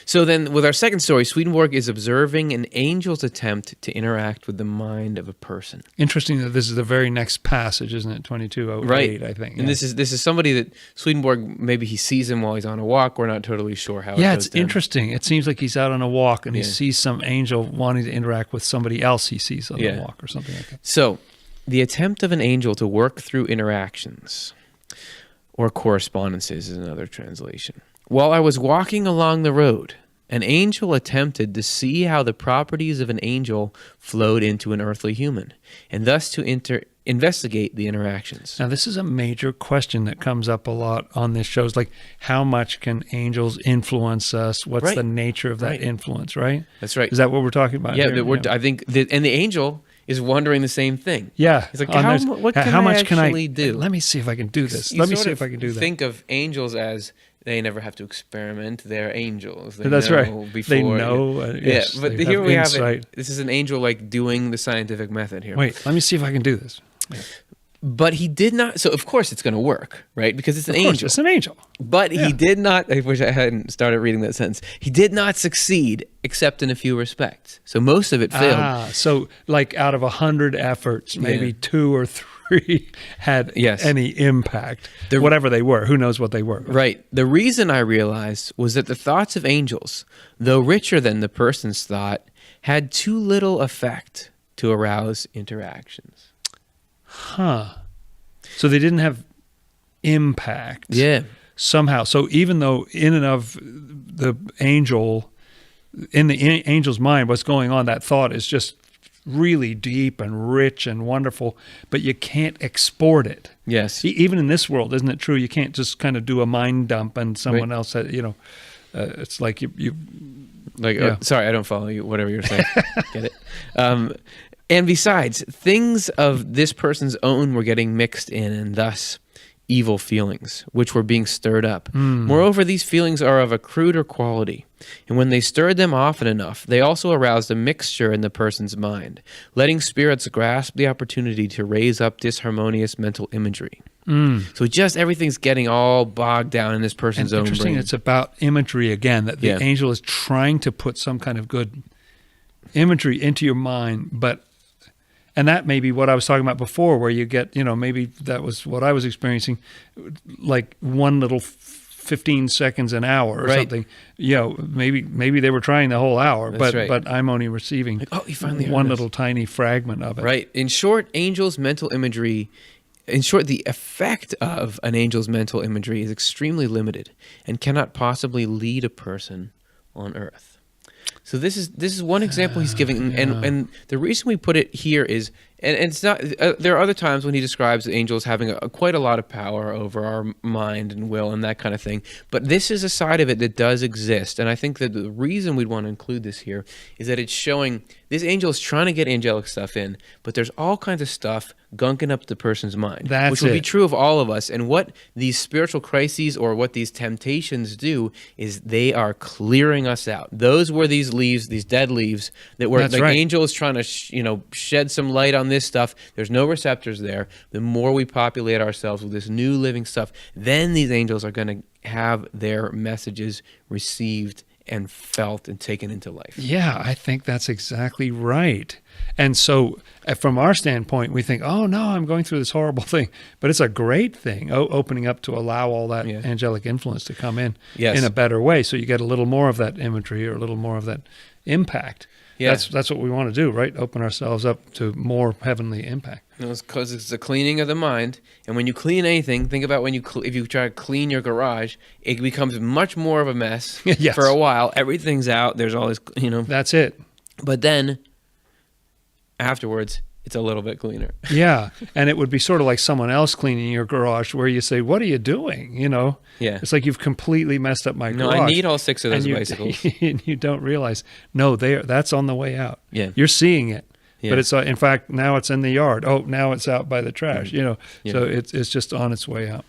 So then with our second story, Swedenborg is observing an angel's attempt to interact with the mind of a person. Interesting that this is the very next passage, isn't it? 2208, Right. I think. And this is somebody that Swedenborg, maybe he sees him while he's on a walk. We're not totally sure how it goes it's down. interesting. It seems like he's out on a walk and he Yeah. sees some angel wanting to interact with somebody else he sees on the walk or something like that. So the attempt of an angel to work through interactions or correspondences is another translation. While I was walking along the road, an angel attempted to see how the properties of an angel flowed into an earthly human, and thus to investigate the interactions. Now, this is a major question that comes up a lot on this show. It's like, how much can angels influence us? What's Right. the nature of that Right. influence, right? That's right. Is that what we're talking about Yeah, here? I think, and the angel is wondering the same thing. Yeah. He's like, On this- what can how I much can actually do? Let me see if I can do this. You Let me sort see of if I can do that. Think of angels as they never have to experiment. They're angels. They That's know right. Before, they know. Yes, but they here have we have insight. it. This is an angel like doing the scientific method here. Wait, let me see if I can do this. But he did not. So of course it's going to work, right? Because it's an Of course, angel. it's an angel. But he did not. I wish I hadn't started reading that sentence. He did not succeed, except in a few respects. So most of it failed. So like out of 100 efforts, maybe 2 or 3 had any impact, whatever they were. Who knows what they were? Right. The reason I realized was that the thoughts of angels, though richer than the person's thought, had too little effect to arouse interactions. Huh. So they didn't have impact. Yeah. Somehow. So even though in and of the angel, in the angel's mind, what's going on, that thought is just really deep and rich and wonderful, but you can't export it. Yes. Even in this world, isn't it true? You can't just kind of do a mind dump and someone else, it's like you sorry, I don't follow you, whatever you're saying. Get it? And besides, things of this person's own were getting mixed in, and thus evil feelings, which were being stirred up. Moreover, these feelings are of a cruder quality, and when they stirred them often enough, they also aroused a mixture in the person's mind, letting spirits grasp the opportunity to raise up disharmonious mental imagery. So just everything's getting all bogged down in this person's own interesting, brain. it's about imagery again, that the angel is trying to put some kind of good imagery into your mind, and that may be what I was talking about before, where you get, maybe that was what I was experiencing, like one little 15 seconds an hour or something. Maybe they were trying the whole hour, but I'm only receiving you finally one little tiny fragment of it. Right. In short, the effect of an angel's mental imagery is extremely limited and cannot possibly lead a person on earth. So this is one example he's giving, and the reason we put it here is, and it's not. There are other times when he describes angels having quite a lot of power over our mind and will and that kind of thing. But this is a side of it that does exist, and I think that the reason we'd want to include this here is that it's showing this angel is trying to get angelic stuff in, but there's all kinds of stuff gunking up the person's mind, which would be true of all of us. And what these spiritual crises or what these temptations do is they are clearing us out. Those were these leaves, these dead leaves that were angel is trying to shed some light on this stuff. There's no receptors there. The more we populate ourselves with this new living stuff, then these angels are going to have their messages received and felt and taken into life. Yeah, I think that's exactly right. And so from our standpoint, we think, oh, no, I'm going through this horrible thing. But it's a great thing, opening up to allow all that angelic influence to come in a better way. So you get a little more of that imagery or a little more of that impact. Yeah. That's what we want to do, right? Open ourselves up to more heavenly impact. It's because it's the cleaning of the mind. And when you clean anything, think about if you try to clean your garage, it becomes much more of a mess for a while. Everything's out. There's all this, That's it. But then afterwards, it's a little bit cleaner. Yeah. And it would be sort of like someone else cleaning your garage where you say, what are you doing? Yeah. It's like you've completely messed up my garage. No, I need all 6 of those bicycles. And you don't realize, no, that's on the way out. Yeah. You're seeing it. Yeah. But it's in fact, now it's in the yard. Oh, now it's out by the trash, So it's just on its way out.